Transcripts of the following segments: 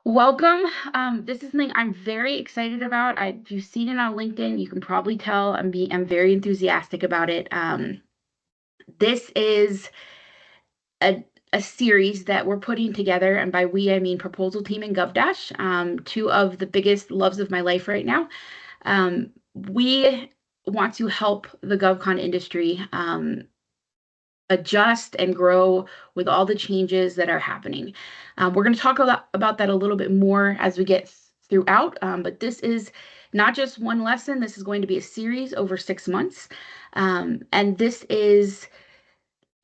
Welcome. This is something I'm very excited about. If you've seen it on LinkedIn, you can probably tell I'm very enthusiastic about it. This is a a series that we're putting together, and by we I mean Proposal Team and GovDash, two of the biggest loves of my life right now. We want to help the GovCon industry adjust and grow with all the changes that are happening. We're going to talk a lot about that a little bit more as we get throughout, but this is not just one lesson. This is going to be a series over 6 months. And this is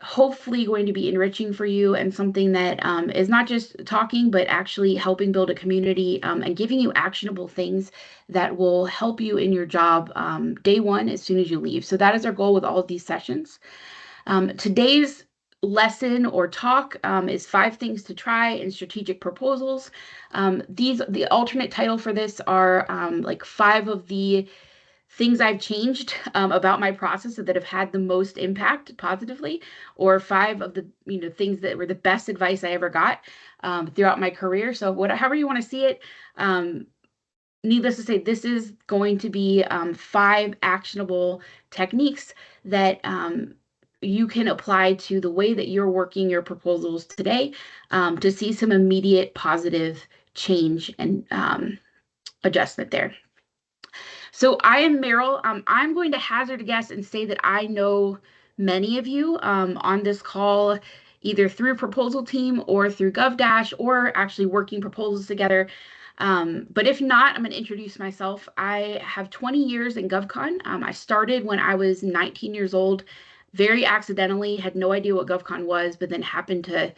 hopefully going to be enriching for you and something that is not just talking, but actually helping build a community and giving you actionable things that will help you in your job day one as soon as you leave. So that is our goal with all of these sessions. Today's lesson or talk is 5 things to try in strategic proposals. The alternate title for this are like 5 of the things I've changed about my process that have had the most impact positively, or 5 of the things that were the best advice I ever got throughout my career. So however you want to see it. Needless to say, this is going to be 5 actionable techniques that you can apply to the way that you're working your proposals today to see some immediate positive change and adjustment there. So I am Meryl. I'm going to hazard a guess and say that I know many of you on this call, either through Proposal Team or through GovDash, or actually working proposals together. But if not, I'm going to introduce myself. I have 20 years in GovCon. I started when I was 19 years old, very accidentally, had no idea what GovCon was, but then happened to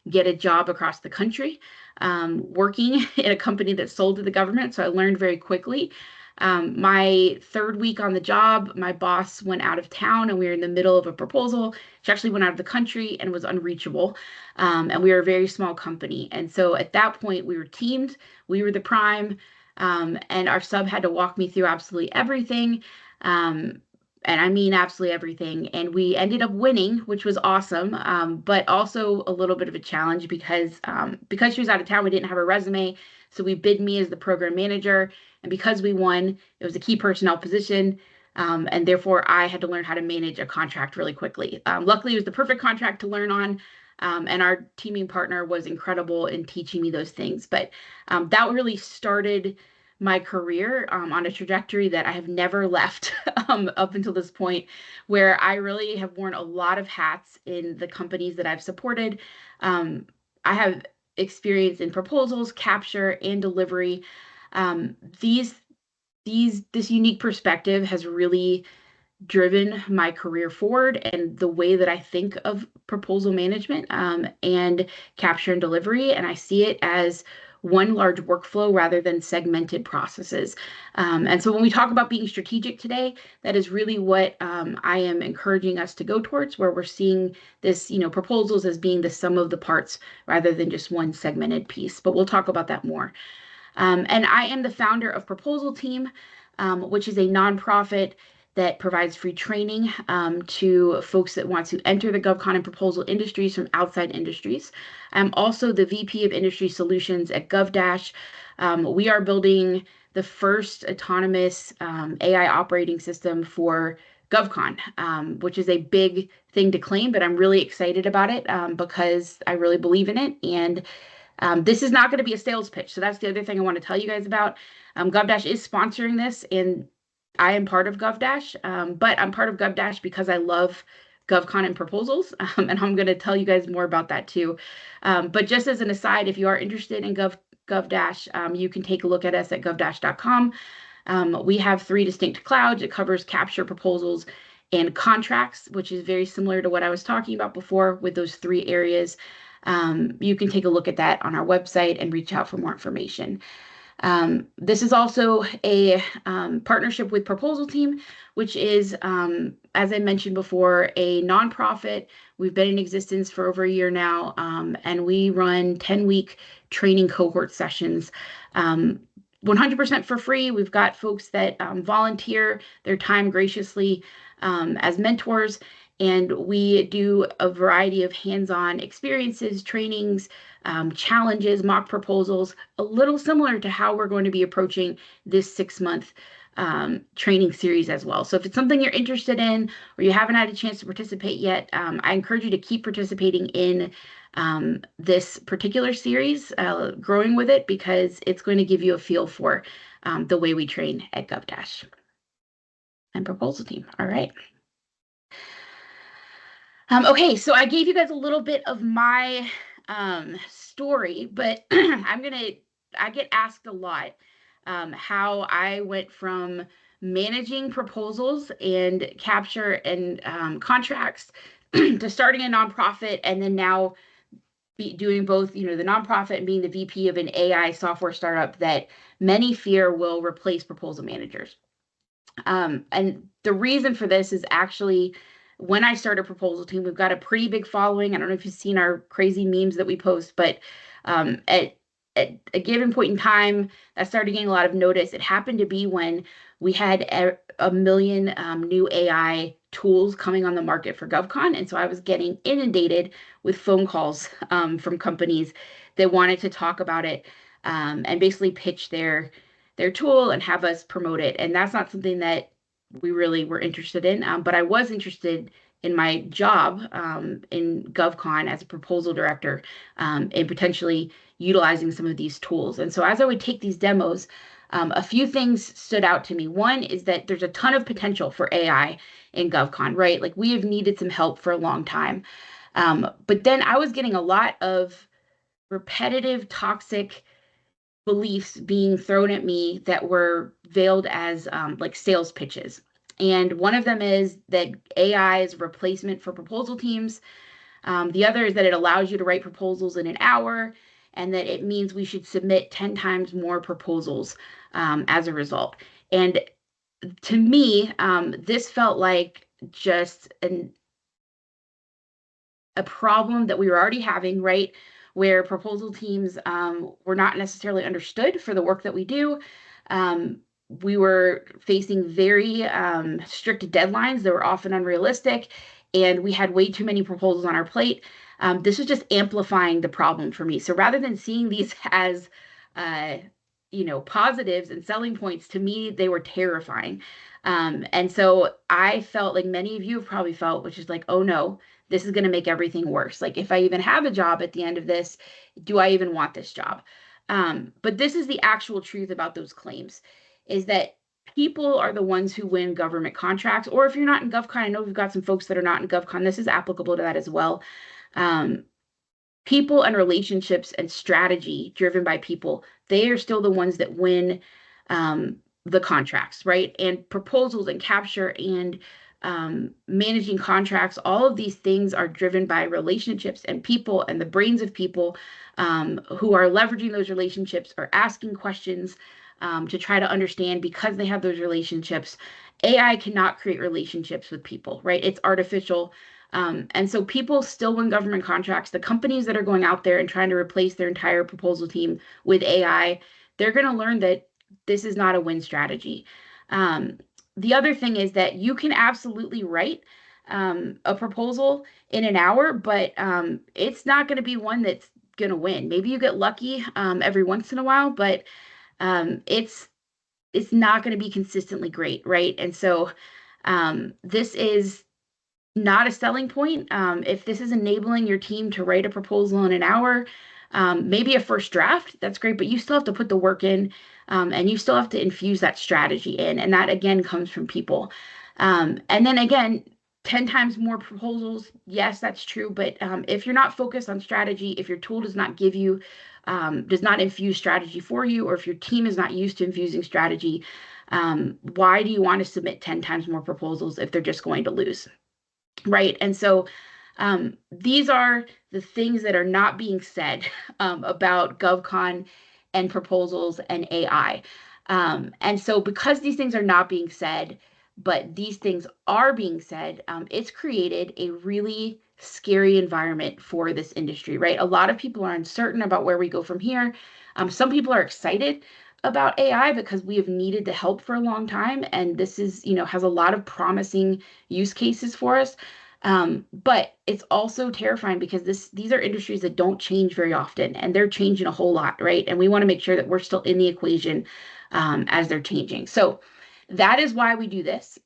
get a job across the country working in a company that sold to the government. So I learned very quickly. My 3rd week on the job, my boss went out of town and we were in the middle of a proposal. She actually went out of the country and was unreachable. And we were a very small company. And so at that point, we were teamed. We were the prime. And our sub had to walk me through absolutely everything. And I mean absolutely everything. And we ended up winning, which was awesome, but also a little bit of a challenge because she was out of town, we didn't have a resume. So we bid me as the program manager. And because we won, it was a key personnel position. And therefore, I had to learn how to manage a contract really quickly. Luckily, it was the perfect contract to learn on. And our teaming partner was incredible in teaching me those things. But that really started my career on a trajectory that I have never left up until this point, where I really have worn a lot of hats in the companies that I've supported. I have experience in proposals, capture, and delivery. This unique perspective has really driven my career forward and the way that I think of proposal management and capture and delivery. And I see it as one large workflow rather than segmented processes. And so when we talk about being strategic today, that is really what I am encouraging us to go towards, where we're seeing this, proposals as being the sum of the parts rather than just one segmented piece. But we'll talk about that more. And I am the founder of Proposal Team, which is a nonprofit that provides free training to folks that want to enter the GovCon and proposal industries from outside industries. I'm also the VP of Industry Solutions at GovDash. We are building the first autonomous AI operating system for GovCon, which is a big thing to claim, but I'm really excited about it because I really believe in it. And this is not going to be a sales pitch. So that's the other thing I want to tell you guys about. GovDash is sponsoring this, and I am part of GovDash, but I'm part of GovDash because I love GovCon and proposals, and I'm going to tell you guys more about that too. But just as an aside, if you are interested in GovDash, you can take a look at us at govdash.com. We have 3 distinct clouds. It covers capture, proposals, and contracts, which is very similar to what I was talking about before with those 3 areas. You can take a look at that on our website and reach out for more information. This is also a partnership with Proposal Team, which is, as I mentioned before, a nonprofit. We've been in existence for over a year now, and we run 10-week training cohort sessions, 100% for free. We've got folks that volunteer their time graciously as mentors. And we do a variety of hands-on experiences, trainings, challenges, mock proposals, a little similar to how we're going to be approaching this 6-month training series as well. So if it's something you're interested in or you haven't had a chance to participate yet, I encourage you to keep participating in this particular series, growing with it, because it's going to give you a feel for the way we train at GovDash and Proposal Team. All right. Okay, so I gave you guys a little bit of my story, but I get asked a lot how I went from managing proposals and capture and contracts to starting a nonprofit, and then now doing both, the nonprofit and being the VP of an AI software startup that many fear will replace proposal managers. And the reason for this is actually when I started Proposal Team, we've got a pretty big following. I don't know if you've seen our crazy memes that we post, but at a given point in time, that started getting a lot of notice. It happened to be when we had a million new AI tools coming on the market for GovCon. And so I was getting inundated with phone calls from companies that wanted to talk about it and basically pitch their tool and have us promote it. And that's not something that we really were interested in. But I was interested in my job in GovCon as a proposal director and potentially utilizing some of these tools. And so as I would take these demos, a few things stood out to me. One is that there's a ton of potential for AI in GovCon, right? Like we have needed some help for a long time. But then I was getting a lot of repetitive, toxic beliefs being thrown at me that were veiled as like sales pitches. And one of them is that AI is a replacement for proposal teams. The other is that it allows you to write proposals in an hour, and that it means we should submit 10 times more proposals as a result. And to me, this felt like just a problem that we were already having, right? Where proposal teams were not necessarily understood for the work that we do. We were facing very strict deadlines that were often unrealistic, and we had way too many proposals on our plate. This was just amplifying the problem for me. So rather than seeing these as positives and selling points, to me, they were terrifying. And so I felt like many of you have probably felt, which is like, oh no, this is going to make everything worse. Like if I even have a job at the end of this, do I even want this job? But this is the actual truth about those claims, is that people are the ones who win government contracts. Or if you're not in GovCon, I know we've got some folks that are not in GovCon. This is applicable to that as well. People and relationships and strategy driven by people, they are still the ones that win the contracts, right? And proposals and capture and managing contracts, all of these things are driven by relationships and people and the brains of people who are leveraging those relationships or asking questions to try to understand because they have those relationships. AI cannot create relationships with people, right? It's artificial. And so people still win government contracts. The companies that are going out there and trying to replace their entire proposal team with AI, they're going to learn that this is not a win strategy. The other thing is that you can absolutely write a proposal in an hour, but it's not going to be one that's going to win. Maybe you get lucky every once in a while, but it's not going to be consistently great, right? And so this is not a selling point. If this is enabling your team to write a proposal in an hour, maybe a first draft, that's great, but you still have to put the work in and you still have to infuse that strategy in. And that again comes from people. And then again, 10 times more proposals. Yes, that's true. But if you're not focused on strategy, if your tool does not give you, does not infuse strategy for you, or if your team is not used to infusing strategy, why do you want to submit 10 times more proposals if they're just going to lose? Right. And so these are the things that are not being said about GovCon and proposals and AI. And so because these things are not being said, but these things are being said, it's created a really scary environment for this industry, right? A lot of people are uncertain about where we go from here. Some people are excited about AI because we have needed the help for a long time. And this is, has a lot of promising use cases for us. But it's also terrifying because these are industries that don't change very often, and they're changing a whole lot, right? And we want to make sure that we're still in the equation as they're changing. So that is why we do this,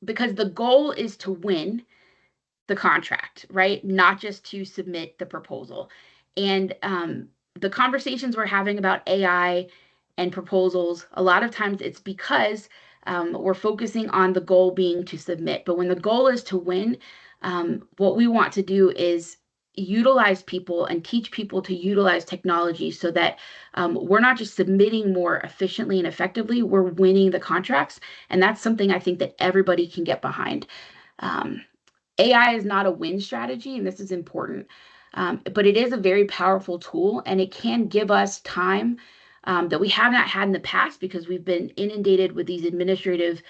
because the goal is to win the contract, right? Not just to submit the proposal. And the conversations we're having about AI and proposals, a lot of times it's because we're focusing on the goal being to submit. But when the goal is to win, what we want to do is utilize people and teach people to utilize technology so that we're not just submitting more efficiently and effectively, we're winning the contracts. And that's something I think that everybody can get behind. Um, AI is not a win strategy, and this is important, but it is a very powerful tool, and it can give us time that we have not had in the past because we've been inundated with these administrative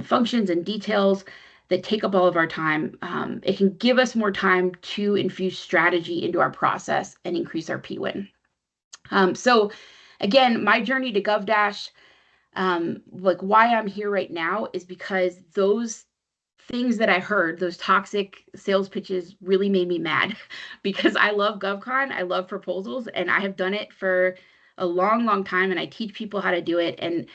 functions and details that take up all of our time. It can give us more time to infuse strategy into our process and increase our PWin. So again, my journey to GovDash, like why I'm here right now is because those things that I heard, those toxic sales pitches really made me mad because I love GovCon, I love proposals, and I have done it for a long, long time, and I teach people how to do it. And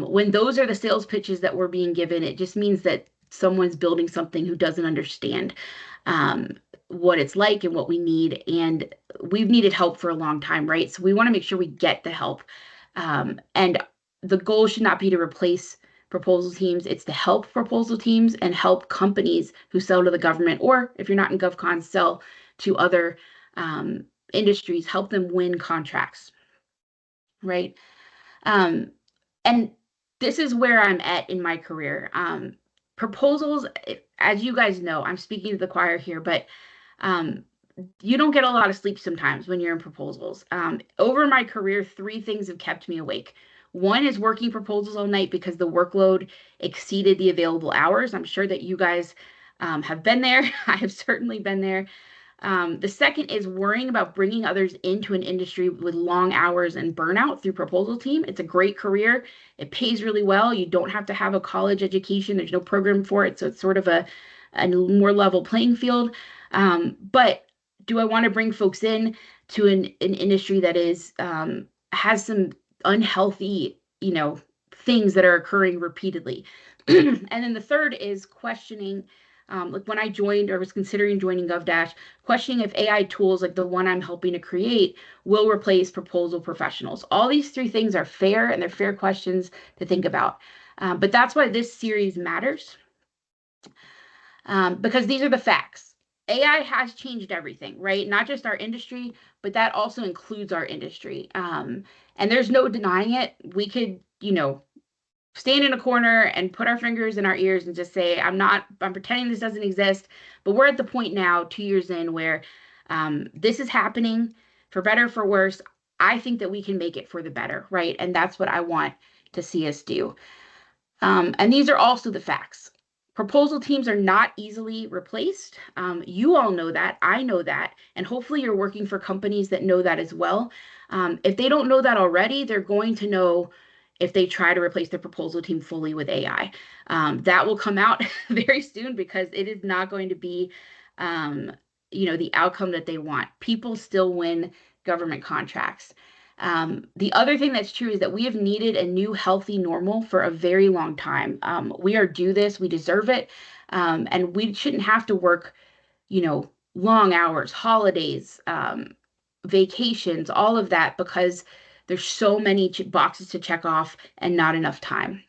when those are the sales pitches that we're being given, it just means that someone's building something who doesn't understand um, what it's like and what we need. And we've needed help for a long time, right? So we want to make sure we get the help. And the goal should not be to replace proposal teams. It's to help proposal teams and help companies who sell to the government, or if you're not in GovCon, sell to other industries, help them win contracts, right? Um, and this is where I'm at in my career. Proposals, as you guys know, I'm speaking to the choir here, but um, you don't get a lot of sleep sometimes when you're in proposals. Over my career, three things have kept me awake. One is working proposals all night because the workload exceeded the available hours. I'm sure that you guys have been there. I have certainly been there. The second is worrying about bringing others into an industry with long hours and burnout through proposal team. It's a great career. It pays really well. You don't have to have a college education. There's no program for it. So it's sort of a more level playing field. But do I want to bring folks in to an industry that is has some unhealthy, things that are occurring repeatedly? And then the third is questioning, like when I joined or was considering joining GovDash, questioning if AI tools like the one I'm helping to create will replace proposal professionals. All these three things are fair, and they're fair questions to think about. But that's why this series matters, because these are the facts. AI has changed everything, right? Not just our industry, but that also includes our industry. And there's no denying it. We could, stand in a corner and put our fingers in our ears and just say, I'm pretending this doesn't exist. But we're at the point now, 2 years in, where this is happening for better, for worse. I think that we can make it for the better, right? And that's what I want to see us do. And these are also the facts. Proposal teams are not easily replaced. You all know that. I know that. And hopefully you're working for companies that know that as well. If they don't know that already, they're going to know if they try to replace the proposal team fully with AI. That will come out very soon because it is not going to be, the outcome that they want. People still win government contracts. The other thing that's true is that we have needed a new healthy normal for a very long time. We are due this, we deserve it, and we shouldn't have to work, long hours, holidays, vacations, all of that, because there's so many boxes to check off and not enough time.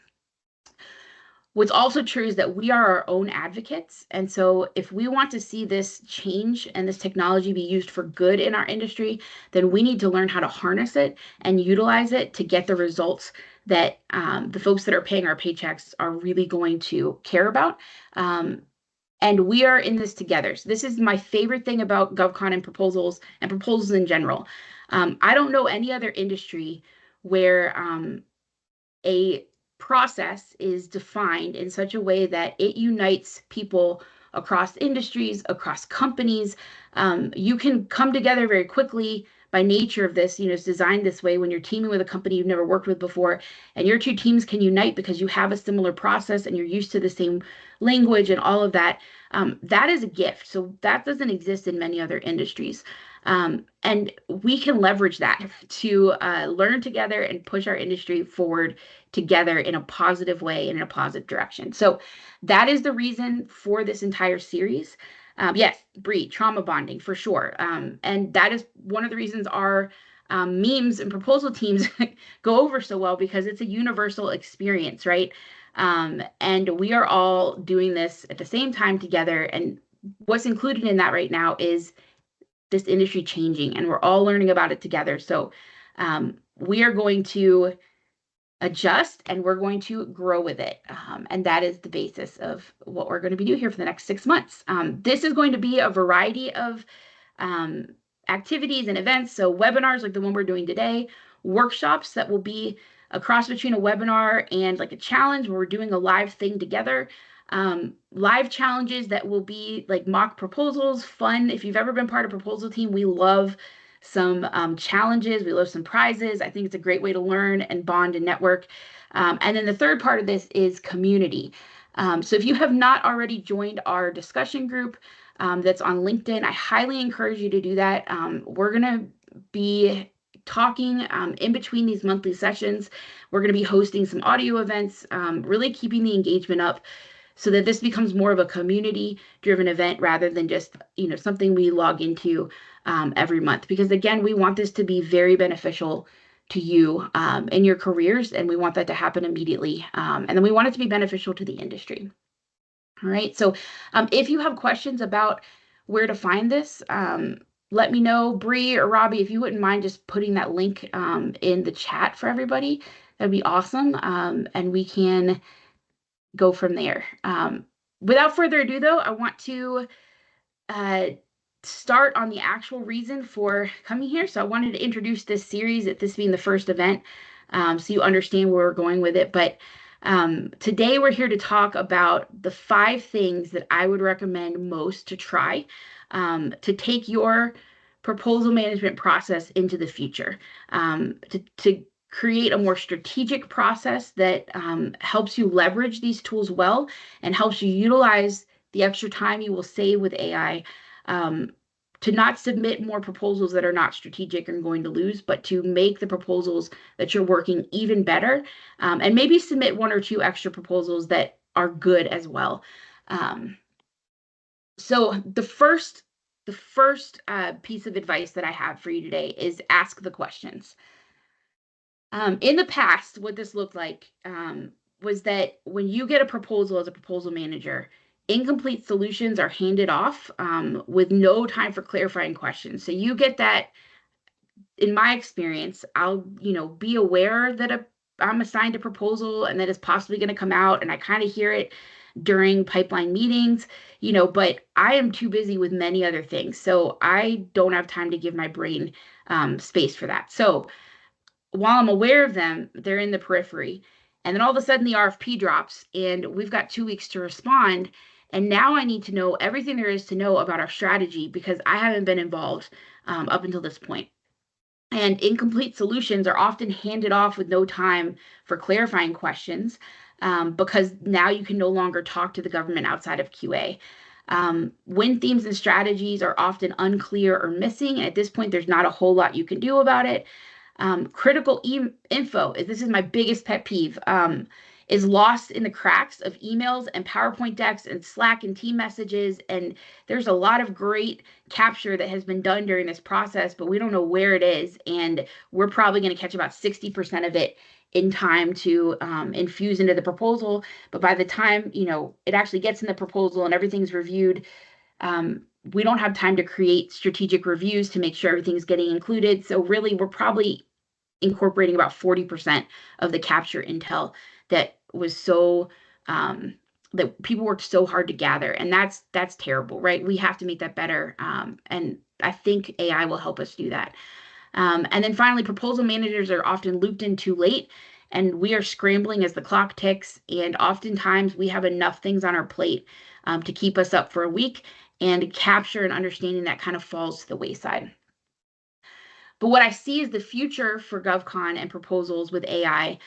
What's also true is that we are our own advocates. And so if we want to see this change and this technology be used for good in our industry, then we need to learn how to harness it and utilize it to get the results that the folks that are paying our paychecks are really going to care about. And we are in this together. So this is my favorite thing about GovCon and proposals in general. I don't know any other industry where a process is defined in such a way that it unites people across industries, across companies. You can come together very quickly by nature of this, it's designed this way when you're teaming with a company you've never worked with before, and your two teams can unite because you have a similar process and you're used to the same language and all of that. That is a gift. So that doesn't exist in many other industries. And we can leverage that to learn together and push our industry forward together in a positive way and in a positive direction. So that is the reason for this entire series. Yes, Bree, trauma bonding for sure. And that is one of the reasons our memes and proposal teams go over so well, because it's a universal experience, right? And we are all doing this at the same time together. And what's included in that right now is this industry changing, and we're all learning about it together. So we are going to adjust and we're going to grow with it. And that is the basis of what we're going to be doing here for the next 6 months. This is going to be a variety of activities and events. So webinars like the one we're doing today, workshops that will be a cross between a webinar and like a challenge where we're doing a live thing together. Live challenges that will be like mock proposals, fun. If you've ever been part of Proposal Team, we love some challenges. We love some prizes. I think it's a great way to learn and bond and network. And then the third part of this is community. So if you have not already joined our discussion group that's on LinkedIn, I highly encourage you to do that. We're going to be talking in between these monthly sessions. We're going to be hosting some audio events, really keeping the engagement up, so that this becomes more of a community-driven event rather than just, something we log into every month. Because again, we want this to be very beneficial to you in your careers, and we want that to happen immediately. And then we want it to be beneficial to the industry. All right. So if you have questions about where to find this, let me know. Bree or Robbie, if you wouldn't mind just putting that link in the chat for everybody, that'd be awesome. And we can go from there. Without further ado, though, I want to start on the actual reason for coming here. So I wanted to introduce this series, this being the first event, so you understand where we're going with it. But today we're here to talk about the 5 things that I would recommend most to try to take your proposal management process into the future, to create a more strategic process that helps you leverage these tools well and helps you utilize the extra time you will save with AI to not submit more proposals that are not strategic and going to lose, but to make the proposals that you're working even better, and maybe submit 1 or 2 extra proposals that are good as well. So the first piece of advice that I have for you today is ask the questions. In the past, what this looked like was that when you get a proposal as a proposal manager, incomplete solutions are handed off with no time for clarifying questions. So you get that. In my experience, I'll be aware that I'm assigned a proposal and that it's possibly going to come out, and I kind of hear it during pipeline meetings, but I am too busy with many other things, so I don't have time to give my brain space for that. So while I'm aware of them, they're in the periphery. And then all of a sudden the RFP drops and we've got 2 weeks to respond. And now I need to know everything there is to know about our strategy because I haven't been involved up until this point. And incomplete solutions are often handed off with no time for clarifying questions because now you can no longer talk to the government outside of QA. Win themes and strategies are often unclear or missing. And at this point, there's not a whole lot you can do about it. Critical info, this is my biggest pet peeve, is lost in the cracks of emails and PowerPoint decks and Slack and team messages. And there's a lot of great capture that has been done during this process, but we don't know where it is. And we're probably going to catch about 60% of it in time to infuse into the proposal. But by the time, it actually gets in the proposal and everything's reviewed, we don't have time to create strategic reviews to make sure everything's getting included. So really, we're probably incorporating about 40% of the capture intel that was so that people worked so hard to gather, and that's terrible, right? We have to make that better, and I think AI will help us do that. And then finally, proposal managers are often looped in too late, and we are scrambling as the clock ticks, and oftentimes we have enough things on our plate to keep us up for a week, and capture and understanding that kind of falls to the wayside. But what I see is the future for GovCon and proposals with AI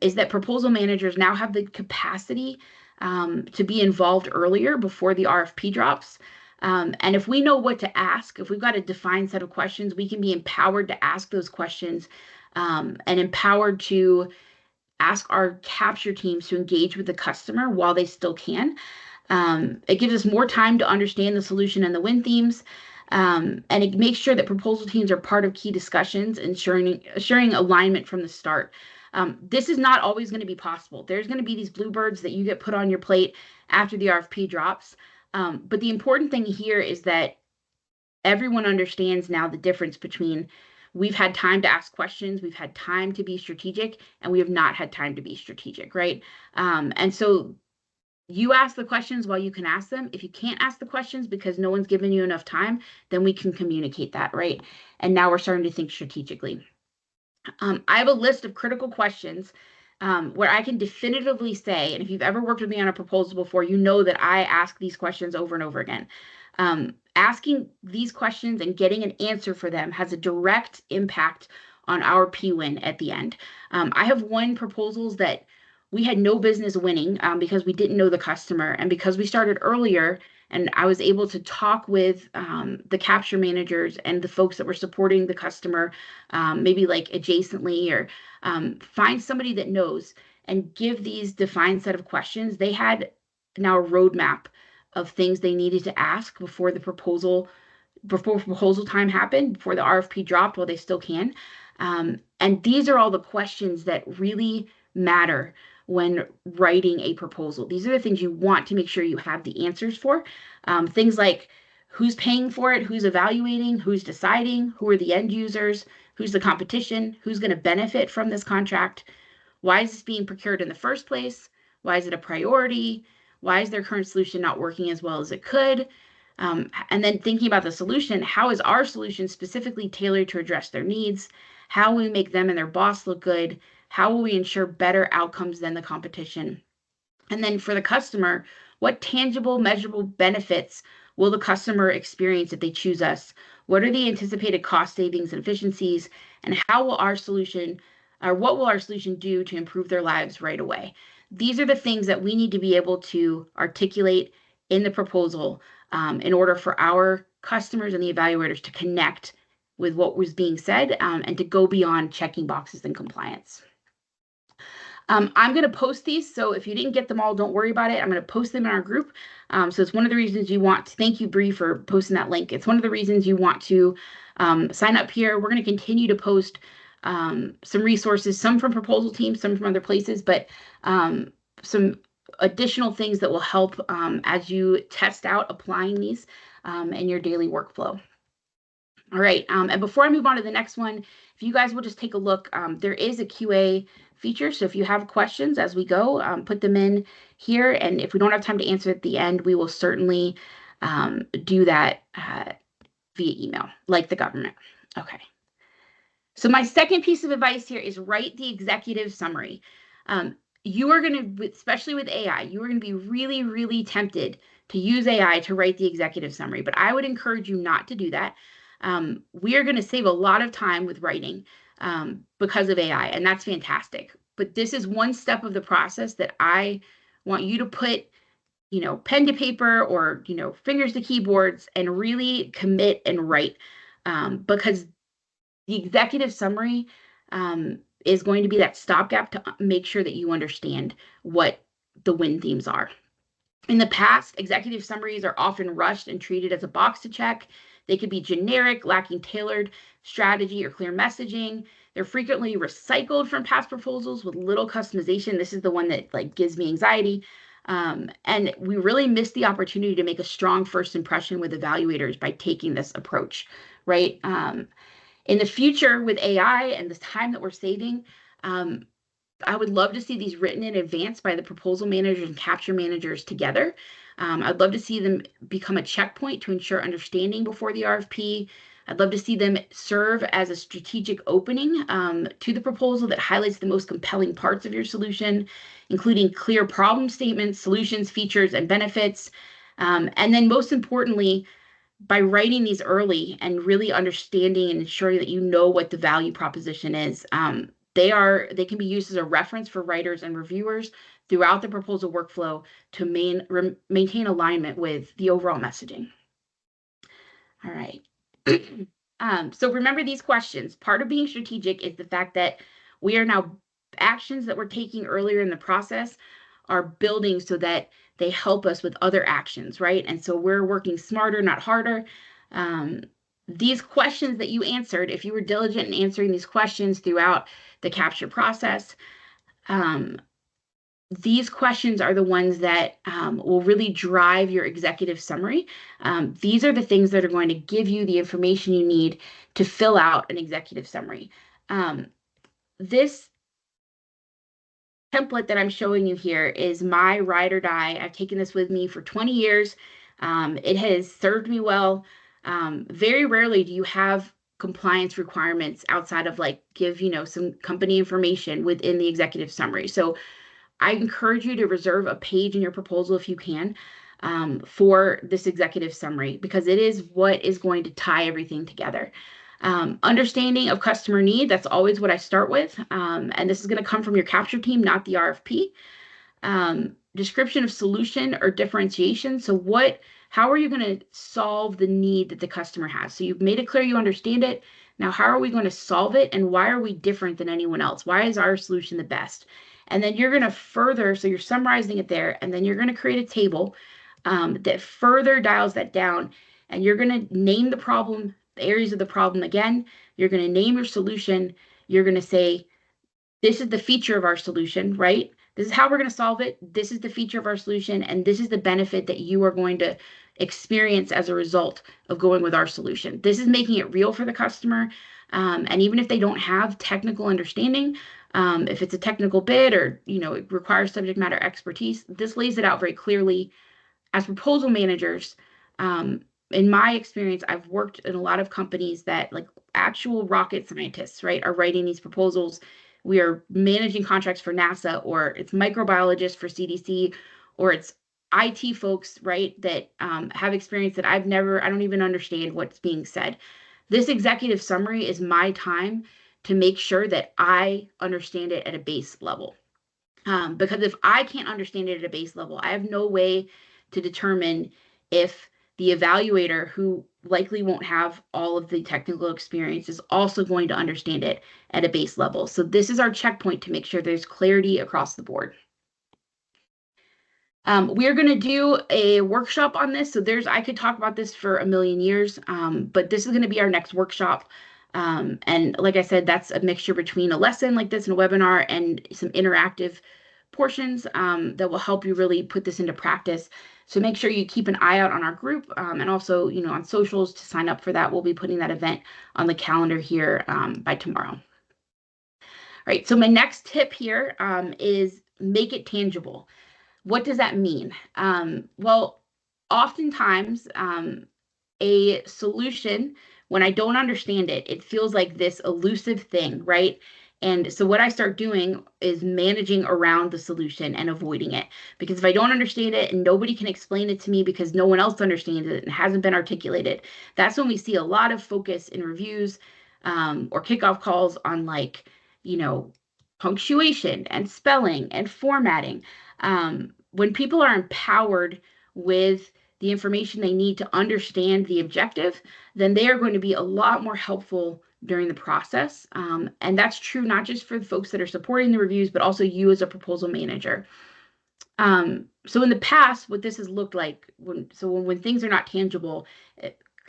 is that proposal managers now have the capacity to be involved earlier before the RFP drops. And if we know what to ask, if we've got a defined set of questions, we can be empowered to ask those questions and empowered to ask our capture teams to engage with the customer while they still can. It gives us more time to understand the solution and the win themes. And it makes sure that proposal teams are part of key discussions, ensuring alignment from the start. This is not always going to be possible. There's going to be these bluebirds that you get put on your plate after the RFP drops. But the important thing here is that everyone understands now the difference between we've had time to ask questions, we've had time to be strategic, and we have not had time to be strategic, right? And so you ask the questions while you can ask them. If you can't ask the questions because no one's given you enough time, then we can communicate that, right? And now we're starting to think strategically. I have a list of critical questions where I can definitively say, and if you've ever worked with me on a proposal before, you know that I ask these questions over and over again. Asking these questions and getting an answer for them has a direct impact on our P-win at the end. I have won proposals that we had no business winning because we didn't know the customer, and because we started earlier and I was able to talk with the capture managers and the folks that were supporting the customer, maybe like adjacently, or find somebody that knows and give these defined set of questions. They had now a roadmap of things they needed to ask before proposal time happened, before the RFP dropped, while they still can. And these are all the questions that really matter when writing a proposal. These are the things you want to make sure you have the answers for. Things like who's paying for it, who's evaluating, who's deciding, who are the end users, who's the competition, who's going to benefit from this contract, why is this being procured in the first place, why is it a priority, why is their current solution not working as well as it could, and then thinking about the solution, how is our solution specifically tailored to address their needs, how will we make them and their boss look good, how will we ensure better outcomes than the competition? And then for the customer, what tangible, measurable benefits will the customer experience if they choose us? What are the anticipated cost savings and efficiencies? And how will our solution, or what will our solution do to improve their lives right away? These are the things that we need to be able to articulate in the proposal in order for our customers and the evaluators to connect with what was being said and to go beyond checking boxes and compliance. I'm going to post these, so if you didn't get them all, don't worry about it. I'm going to post them in our group. So it's one of the reasons you want to, thank you, Bree, for posting that link. It's one of the reasons you want to sign up here. We're going to continue to post some resources, some from ProposalTeam, some from other places, but some additional things that will help as you test out applying these in your daily workflow. All right, and before I move on to the next one, if you guys will just take a look, there is a QA feature. So if you have questions as we go, put them in here. And if we don't have time to answer at the end, we will certainly do that via email, like the government. Okay. So my second piece of advice here is write the executive summary. You are going to, especially with AI, you are going to be really, really tempted to use AI to write the executive summary, but I would encourage you not to do that. We are going to save a lot of time with writing because of AI, and that's fantastic. But this is one step of the process that I want you to put, pen to paper or, fingers to keyboards and really commit and write because the executive summary is going to be that stopgap to make sure that you understand what the win themes are. In the past, executive summaries are often rushed and treated as a box to check. They could be generic, lacking tailored strategy or clear messaging. They're frequently recycled from past proposals with little customization. This is the one that gives me anxiety. And we really miss the opportunity to make a strong first impression with evaluators by taking this approach, right? In the future with AI and the time that we're saving, I would love to see these written in advance by the proposal managers and capture managers together. I'd love to see them become a checkpoint to ensure understanding before the RFP. I'd love to see them serve as a strategic opening to the proposal that highlights the most compelling parts of your solution, including clear problem statements, solutions, features, and benefits. And then most importantly, by writing these early and really understanding and ensuring that you know what the value proposition is, they can be used as a reference for writers and reviewers throughout the proposal workflow to maintain alignment with the overall messaging. All right. So remember these questions. Part of being strategic is the fact that we are now actions that we're taking earlier in the process are building so that they help us with other actions, right? And so we're working smarter, not harder. These questions that you answered, if you were diligent in answering these questions throughout the capture process, these questions are the ones that will really drive your executive summary. These are the things that are going to give you the information you need to fill out an executive summary. This template that I'm showing you here is my ride or die. I've taken this with me for 20 years. It has served me well. Very rarely do you have compliance requirements outside of like give, some company information within the executive summary. So I encourage you to reserve a page in your proposal if you can for this executive summary, because it is what is going to tie everything together. Understanding of customer need, that's always what I start with. And this is going to come from your capture team, not the RFP. Description of solution or differentiation. So how are you going to solve the need that the customer has? So you've made it clear you understand it. Now, how are we going to solve it? And why are we different than anyone else? Why is our solution the best? And then you're going to so you're summarizing it there, and then you're going to create a table that further dials that down, and you're going to name the problem, the areas of the problem again. You're going to name your solution. You're going to say, this is the feature of our solution, right? This is how we're going to solve it. This is the feature of our solution, and this is the benefit that you are going to experience as a result of going with our solution. This is making it real for the customer. And even if they don't have technical understanding, if it's a technical bid or, it requires subject matter expertise, this lays it out very clearly. As proposal managers, in my experience, I've worked in a lot of companies that like actual rocket scientists, right, are writing these proposals. We are managing contracts for NASA, or it's microbiologists for CDC, or it's IT folks, right, that have experience that I don't even understand what's being said. This executive summary is my time to make sure that I understand it at a base level. Because if I can't understand it at a base level, I have no way to determine if the evaluator, who likely won't have all of the technical experience, is also going to understand it at a base level. So this is our checkpoint to make sure there's clarity across the board. We are going to do a workshop on this. So I could talk about this for a million years, but this is going to be our next workshop. And like I said, that's a mixture between a lesson like this and a webinar and some interactive portions that will help you really put this into practice. So make sure you keep an eye out on our group and also, on socials to sign up for that. We'll be putting that event on the calendar here by tomorrow. All right, so my next tip here is make it tangible. What does that mean? Well, oftentimes a solution, when I don't understand it, it feels like this elusive thing, right? And so what I start doing is managing around the solution and avoiding it. Because if I don't understand it and nobody can explain it to me because no one else understands it and hasn't been articulated, that's when we see a lot of focus in reviews or kickoff calls on punctuation and spelling and formatting. When people are empowered with the information they need to understand the objective, then they are going to be a lot more helpful during the process. And that's true not just for the folks that are supporting the reviews, but also you as a proposal manager. So in the past, what this has looked like, when things are not tangible,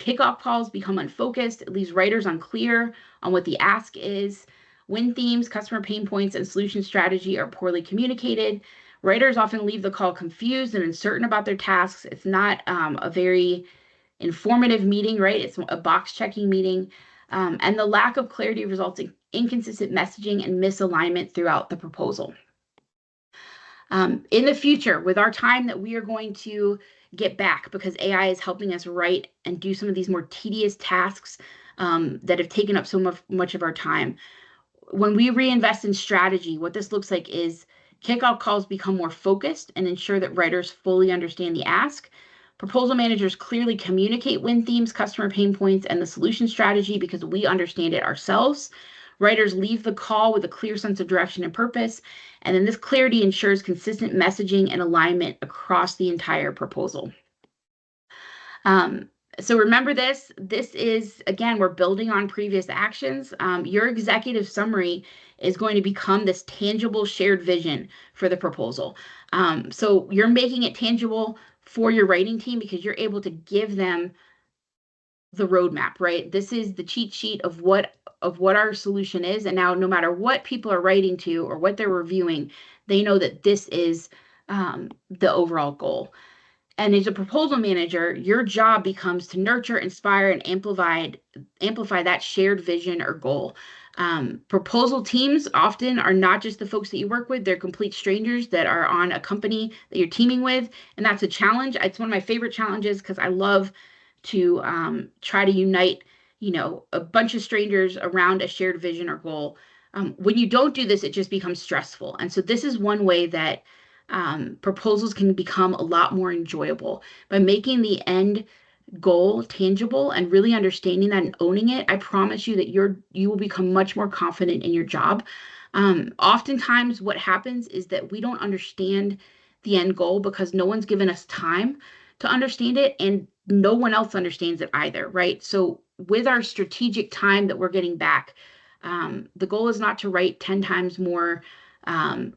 kickoff calls become unfocused. It leaves writers unclear on what the ask is. Win themes, customer pain points, and solution strategy are poorly communicated. Writers often leave the call confused and uncertain about their tasks. It's not a very informative meeting, right? It's a box checking meeting. And the lack of clarity results in inconsistent messaging and misalignment throughout the proposal. In the future, with our time that we are going to get back, because AI is helping us write and do some of these more tedious tasks that have taken up so much of our time. When we reinvest in strategy, what this looks like is kickoff calls become more focused and ensure that writers fully understand the ask. Proposal managers clearly communicate win themes, customer pain points, and the solution strategy because we understand it ourselves. Writers leave the call with a clear sense of direction and purpose, and then this clarity ensures consistent messaging and alignment across the entire proposal. So remember this. This is, again, we're building on previous actions. Your executive summary is going to become this tangible shared vision for the proposal. So you're making it tangible for your writing team because you're able to give them the roadmap, right? This is the cheat sheet of what our solution is. And now no matter what people are writing to or what they're reviewing, they know that this is the overall goal. And as a proposal manager, your job becomes to nurture, inspire, and amplify that shared vision or goal. Proposal teams often are not just the folks that you work with, they're complete strangers that are on a company that you're teaming with. And that's a challenge. It's one of my favorite challenges because I love to try to unite, a bunch of strangers around a shared vision or goal. When you don't do this, it just becomes stressful. And so this is one way that proposals can become a lot more enjoyable by making the end goal tangible and really understanding that and owning it. I promise you that you will become much more confident in your job. Oftentimes what happens is that we don't understand the end goal because no one's given us time to understand it and no one else understands it either, right? So with our strategic time that we're getting back, the goal is not to write 10 times more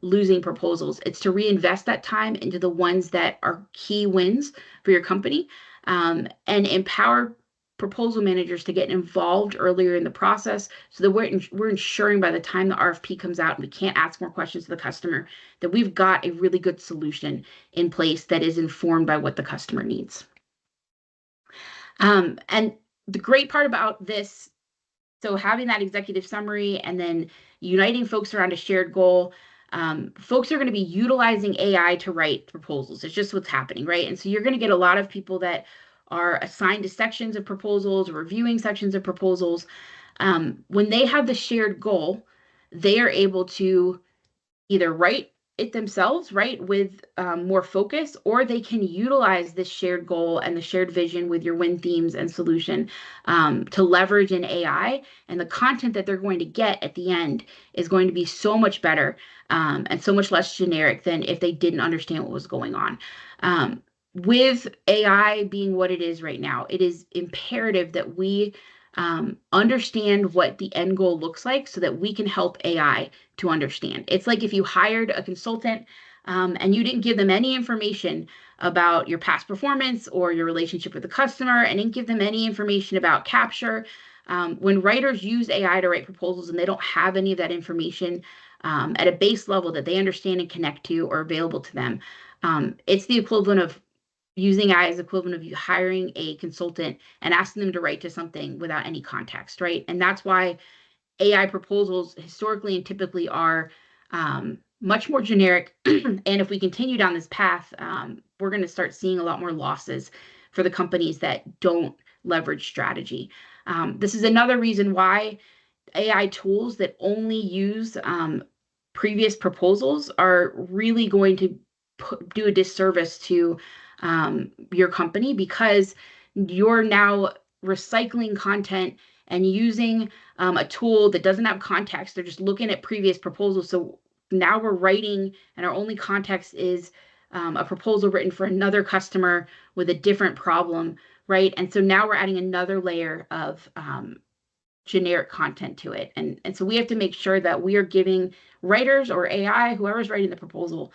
losing proposals. It's to reinvest that time into the ones that are key wins for your company, and empower proposal managers to get involved earlier in the process so that we're ensuring by the time the RFP comes out and we can't ask more questions to the customer, that we've got a really good solution in place that is informed by what the customer needs. And the great part about this, so having that executive summary and then uniting folks around a shared goal, folks are going to be utilizing AI to write proposals. It's just what's happening, right? And so you're going to get a lot of people that are assigned to sections of proposals, reviewing sections of proposals. When they have the shared goal, they are able to either write it themselves, right, with more focus, or they can utilize this shared goal and the shared vision with your win themes and solution to leverage an AI. And the content that they're going to get at the end is going to be so much better and so much less generic than if they didn't understand what was going on. With AI being what it is right now, it is imperative that we understand what the end goal looks like so that we can help AI to understand. It's like if you hired a consultant and you didn't give them any information about your past performance or your relationship with the customer and didn't give them any information about capture. When writers use AI to write proposals and they don't have any of that information at a base level that they understand and connect to or available to them, it's the equivalent of using AI as equivalent of you hiring a consultant and asking them to write to something without any context, right? And that's why AI proposals historically and typically are much more generic. And if we continue down this path, we're going to start seeing a lot more losses for the companies that don't leverage strategy. This is another reason why AI tools that only use previous proposals are really going to do a disservice to your company because you're now recycling content and using a tool that doesn't have context. They're just looking at previous proposals. So now we're writing and our only context is a proposal written for another customer with a different problem, right? And so now we're adding another layer of generic content to it. And so we have to make sure that we are giving writers or AI, whoever's writing the proposal,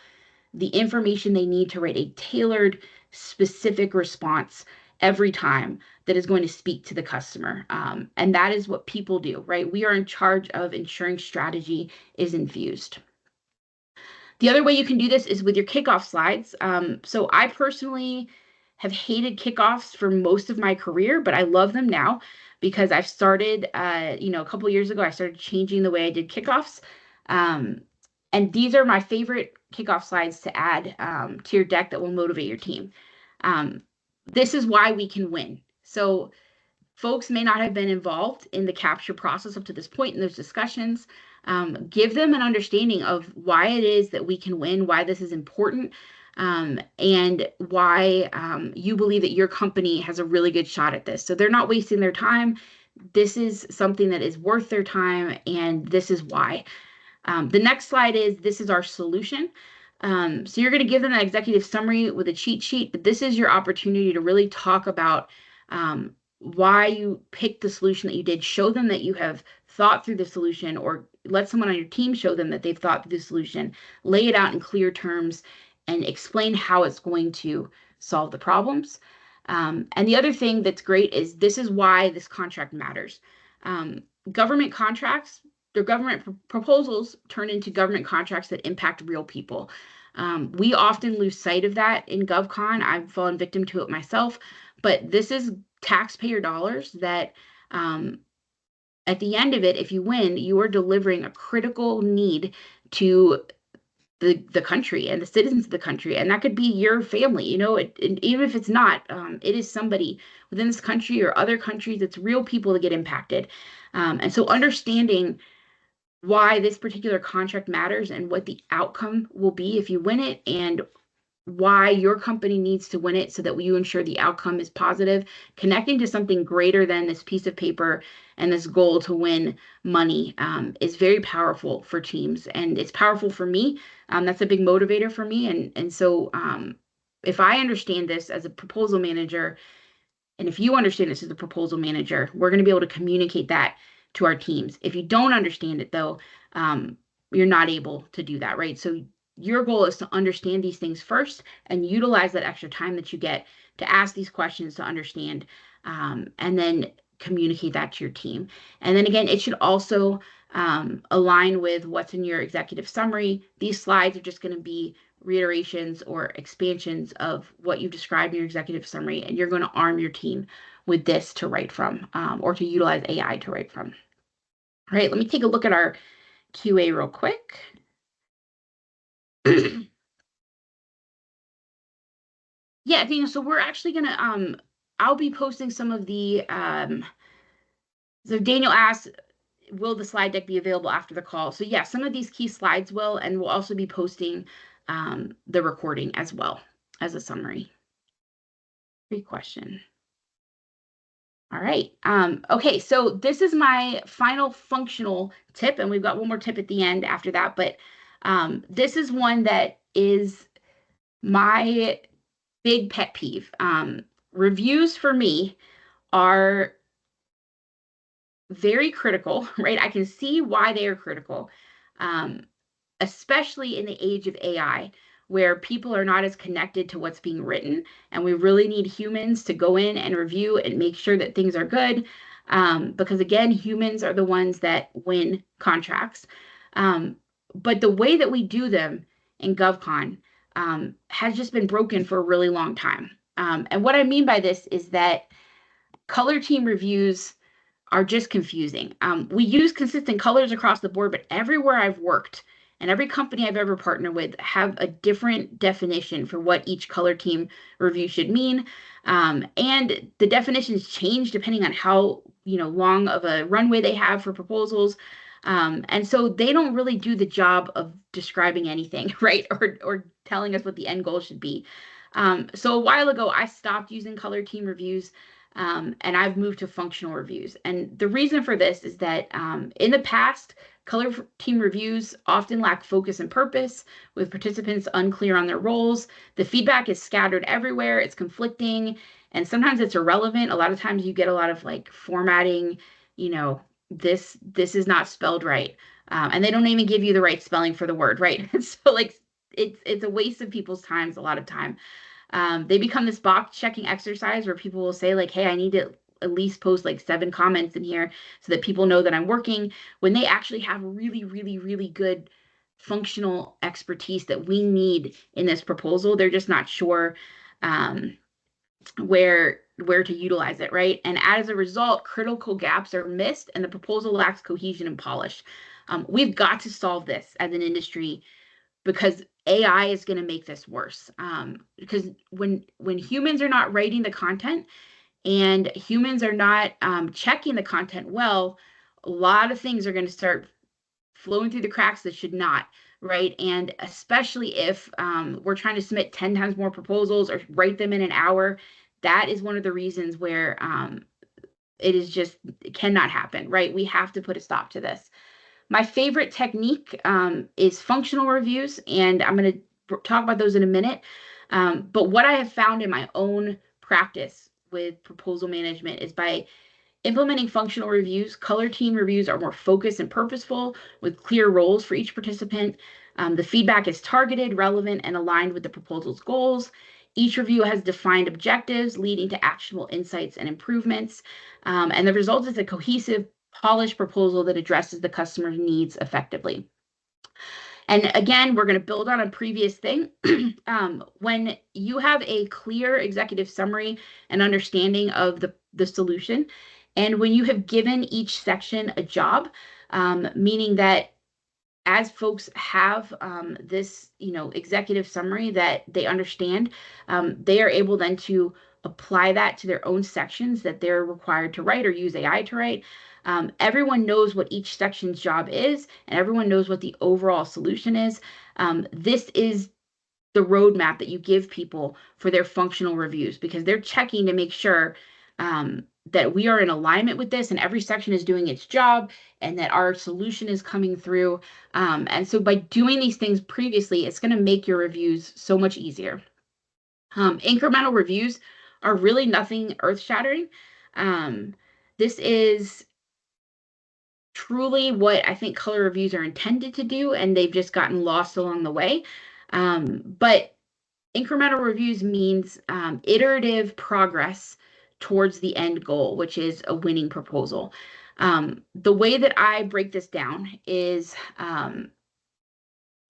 the information they need to write a tailored, specific response every time that is going to speak to the customer. And that is what people do, right? We are in charge of ensuring strategy is infused. The other way you can do this is with your kickoff slides. So I personally have hated kickoffs for most of my career, but I love them now because I've started, a couple years ago, I started changing the way I did kickoffs. And these are my favorite kickoff slides to add to your deck that will motivate your team. This is why we can win. So folks may not have been involved in the capture process up to this point in those discussions. Give them an understanding of why it is that we can win, why this is important. and why you believe that your company has a really good shot at this. So they're not wasting their time. This is something that is worth their time, and this is why. The next slide is this is our solution. So you're going to give them an executive summary with a cheat sheet, but this is your opportunity to really talk about why you picked the solution that you did. Show them that you have thought through the solution, or let someone on your team show them that they've thought through the solution. Lay it out in clear terms and explain how it's going to solve the problems. And the other thing that's great is this is why this contract matters. Government contracts, their government proposals turn into government contracts that impact real people. We often lose sight of that in GovCon. I've fallen victim to it myself, but this is taxpayer dollars that at the end of it, if you win, you are delivering a critical need to the country and the citizens of the country. And that could be your family, even if it's not, it is somebody within this country or other countries. It's real people that get impacted. And so understanding why this particular contract matters and what the outcome will be if you win it, and why your company needs to win it so that you ensure the outcome is positive, connecting to something greater than this piece of paper and this goal to win money is very powerful for teams. And it's powerful for me. That's a big motivator for me. And so if I understand this as a proposal manager, and if you understand this as a proposal manager, we're going to be able to communicate that to our teams. If you don't understand it, though, you're not able to do that, right? So your goal is to understand these things first and utilize that extra time that you get to ask these questions to understand, and then communicate that to your team. And then again, it should also align with what's in your executive summary. These slides are just going to be reiterations or expansions of what you've described in your executive summary, and you're going to arm your team with this to write from, or to utilize AI to write from. All right, let me take a look at our QA real quick. Yeah, Daniel, so we're actually going to, I'll be posting some of the, so Daniel asked, will the slide deck be available after the call? So yeah, some of these key slides will, and we'll also be posting the recording as well as a summary. Great question. All right. Okay, so this is my final functional tip, and we've got one more tip at the end after that, but this is one that is my big pet peeve. Reviews for me are very critical, right? I can see why they are critical, especially in the age of AI, where people are not as connected to what's being written, and we really need humans to go in and review and make sure that things are good, because again, humans are the ones that win contracts. But the way that we do them in GovCon has just been broken for a really long time. And what I mean by this is that color team reviews are just confusing. We use consistent colors across the board, but everywhere I've worked and every company I've ever partnered with have a different definition for what each color team review should mean. And the definitions change depending on how long of a runway they have for proposals. And so they don't really do the job of describing anything, right? Or telling us what the end goal should be. So a while ago, I stopped using color team reviews. And I've moved to functional reviews. And the reason for this is that in the past, color team reviews often lack focus and purpose, with participants unclear on their roles. The feedback is scattered everywhere, it's conflicting, and sometimes it's irrelevant. A lot of times you get a lot of formatting, this is not spelled right. And they don't even give you the right spelling for the word, right? So it's a waste of people's times a lot of time. They become this box checking exercise where people will say hey, I need to at least post 7 comments in here so that people know that I'm working, when they actually have really, really, really good functional expertise that we need in this proposal. They're just not sure where to utilize it, right? And as a result, critical gaps are missed and the proposal lacks cohesion and polish. We've got to solve this as an industry, because AI is going to make this worse. Because when humans are not writing the content and humans are not checking the content well, a lot of things are going to start flowing through the cracks that should not, right? And especially if we're trying to submit 10 times more proposals or write them in an hour, that is one of the reasons where it cannot happen, right? We have to put a stop to this. My favorite technique is functional reviews, and I'm going to talk about those in a minute. But what I have found in my own practice with proposal management is by implementing functional reviews, color team reviews are more focused and purposeful with clear roles for each participant. The feedback is targeted, relevant, and aligned with the proposal's goals. Each review has defined objectives leading to actionable insights and improvements. And the result is a cohesive, polished proposal that addresses the customer's needs effectively. And again, we're going to build on a previous thing. When you have a clear executive summary and understanding of the solution, and when you have given each section a job, meaning that as folks have this, executive summary that they understand, they are able then to apply that to their own sections that they're required to write or use AI to write. Everyone knows what each section's job is, and everyone knows what the overall solution is. This is the roadmap that you give people for their functional reviews, because they're checking to make sure that we are in alignment with this and every section is doing its job and that our solution is coming through. And so by doing these things previously, it's going to make your reviews so much easier. Incremental reviews are really nothing earth-shattering. This is truly what I think color reviews are intended to do, and they've just gotten lost along the way. But incremental reviews means iterative progress towards the end goal, which is a winning proposal. The way that I break this down is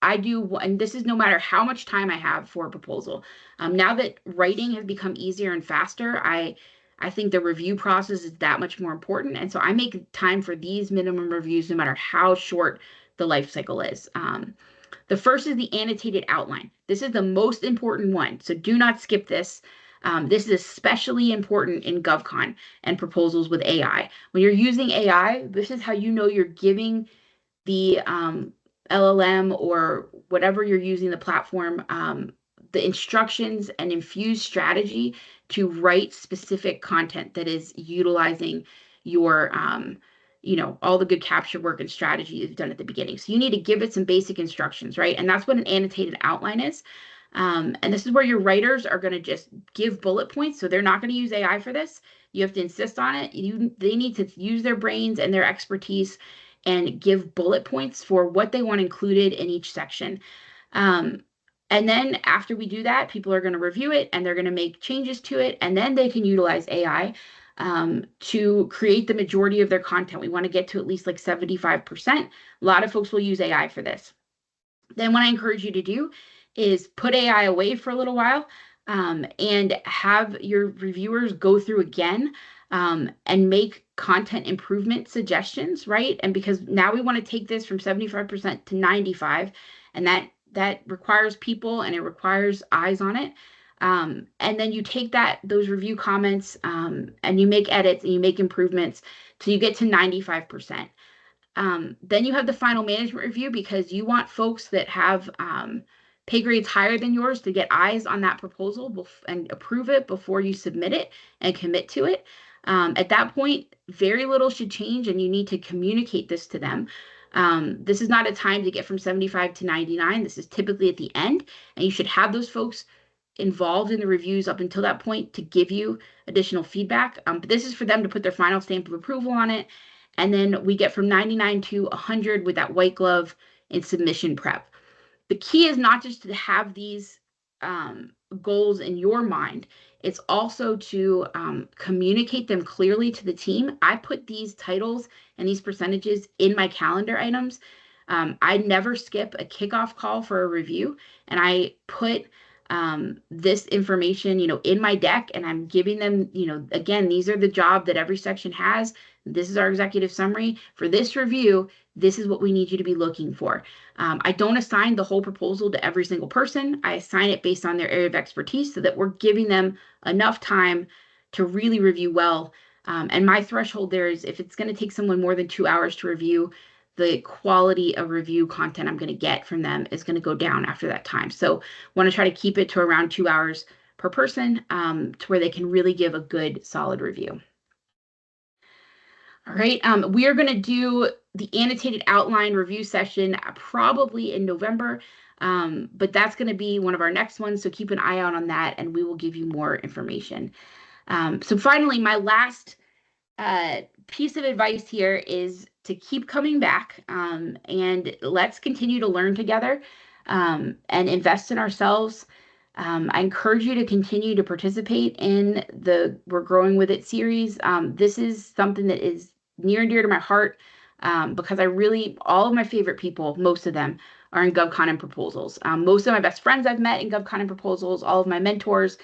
I do, and this is no matter how much time I have for a proposal. Now that writing has become easier and faster, I think the review process is that much more important. And so I make time for these minimum reviews no matter how short the life cycle is. The first is the annotated outline. This is the most important one, so do not skip this. This is especially important in GovCon and proposals with AI. When you're using AI, this is how you know you're giving the LLM or whatever you're using the platform, the instructions and infused strategy to write specific content that is utilizing your, all the good capture work and strategy you've done at the beginning. So you need to give it some basic instructions, right? And that's what an annotated outline is. And this is where your writers are going to just give bullet points. So they're not going to use AI for this. You have to insist on it. They need to use their brains and their expertise and give bullet points for what they want included in each section. And then after we do that, people are going to review it and they're going to make changes to it. And then they can utilize AI to create the majority of their content. We want to get to at least like 75%. A lot of folks will use AI for this. Then what I encourage you to do is put AI away for a little while and have your reviewers go through again and make content improvement suggestions, right? And because now we want to take this from 75% to 95%, and that requires people and it requires eyes on it. And then you take those review comments and you make edits and you make improvements till you get to 95%. Then you have the final management review, because you want folks that have pay grades higher than yours to get eyes on that proposal and approve it before you submit it and commit to it. At that point, very little should change, and you need to communicate this to them. This is not a time to get from 75 to 99. This is typically at the end, and you should have those folks involved in the reviews up until that point to give you additional feedback. But this is for them to put their final stamp of approval on it. And then we get from 99 to 100 with that white glove in submission prep. The key is not just to have these goals in your mind. It's also to communicate them clearly to the team. I put these titles and these percentages in my calendar items. I never skip a kickoff call for a review, and I put this information, in my deck, and I'm giving them, again, these are the job that every section has. This is our executive summary for this review. This is what we need you to be looking for. I don't assign the whole proposal to every single person. I assign it based on their area of expertise so that we're giving them enough time to really review well. And my threshold there is if it's going to take someone more than 2 hours to review, the quality of review content I'm going to get from them is going to go down after that time. So want to try to keep it to around 2 hours per person, to where they can really give a good, solid review. All right, we are going to do the annotated outline review session probably in November, but that's going to be one of our next ones, so keep an eye out on that, and we will give you more information. So finally, my last piece of advice here is to keep coming back, and let's continue to learn together, and invest in ourselves. I encourage you to continue to participate in the We're Growing With It series. This is something that is near and dear to my heart, because all of my favorite people, most of them, are in GovCon and Proposals. Most of my best friends I've met in GovCon and Proposals, all of my mentors.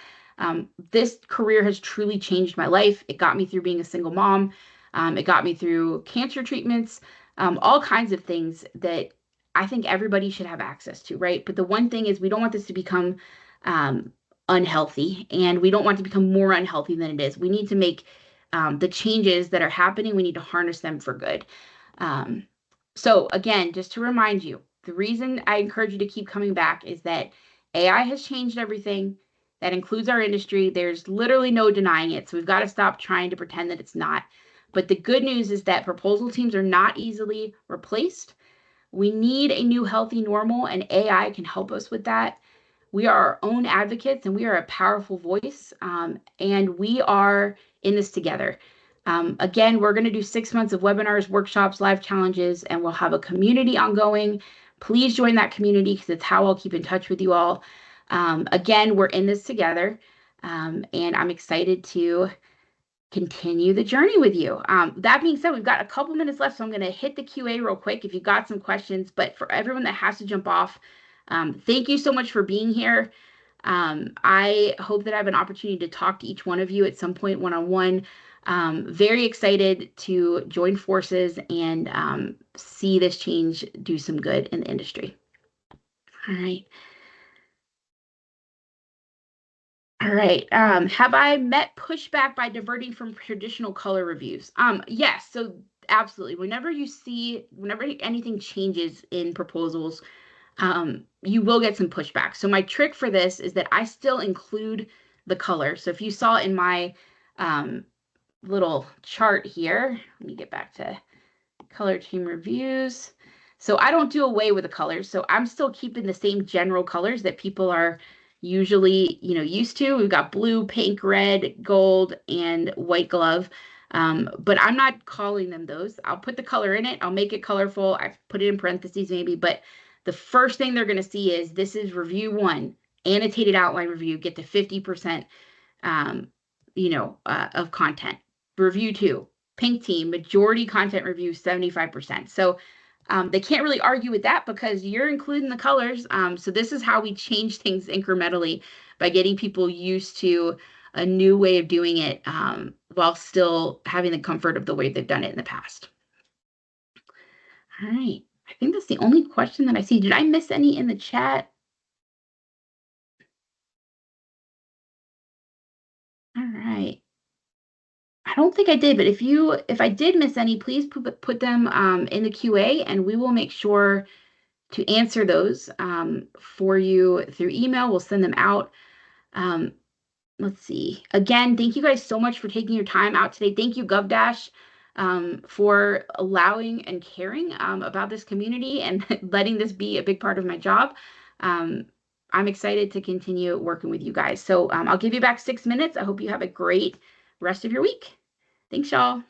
This career has truly changed my life. It got me through being a single mom. It got me through cancer treatments, all kinds of things that I think everybody should have access to, right? But the one thing is we don't want this to become unhealthy, and we don't want to become more unhealthy than it is. We need to make the changes that are happening, we need to harness them for good. So again, just to remind you, the reason I encourage you to keep coming back is that AI has changed everything. That includes our industry. There's literally no denying it. So we've got to stop trying to pretend that it's not. But the good news is that proposal teams are not easily replaced. We need a new healthy normal, and AI can help us with that. We are our own advocates, and we are a powerful voice, and we are in this together. Again, we're going to do 6 months of webinars, workshops, live challenges, and we'll have a community ongoing. Please join that community, because it's how I'll keep in touch with you all. Again, we're in this together, and I'm excited to continue the journey with you. That being said, we've got a couple minutes left, so I'm going to hit the QA real quick if you've got some questions. But for everyone that has to jump off, thank you so much for being here. I hope that I have an opportunity to talk to each one of you at some point one-on-one. Very excited to join forces and see this change do some good in the industry. All right. All right. Have I met pushback by diverting from traditional color reviews? Yes. So absolutely. Whenever anything changes in proposals, you will get some pushback. So my trick for this is that I still include the color. So if you saw in my little chart here, let me get back to color team reviews. So I don't do away with the colors. So I'm still keeping the same general colors that people are usually, used to. We've got blue, pink, red, gold, and white glove. But I'm not calling them those. I'll put the color in it. I'll make it colorful. I've put it in parentheses maybe, but the first thing they're going to see is this is review 1, annotated outline review, get to 50%, of content. Review 2, pink team, majority content review, 75%. So they can't really argue with that because you're including the colors. So this is how we change things incrementally, by getting people used to a new way of doing it, while still having the comfort of the way they've done it in the past. All right. I think that's the only question that I see. Did I miss any in the chat? All right. I don't think I did, but if I did miss any, please put them in the QA, and we will make sure to answer those for you through email. We'll send them out. Let's see. Again, thank you guys so much for taking your time out today. Thank you, GovDash, for allowing and caring about this community and letting this be a big part of my job. I'm excited to continue working with you guys. So I'll give you back 6 minutes. I hope you have a great rest of your week. Thanks, y'all.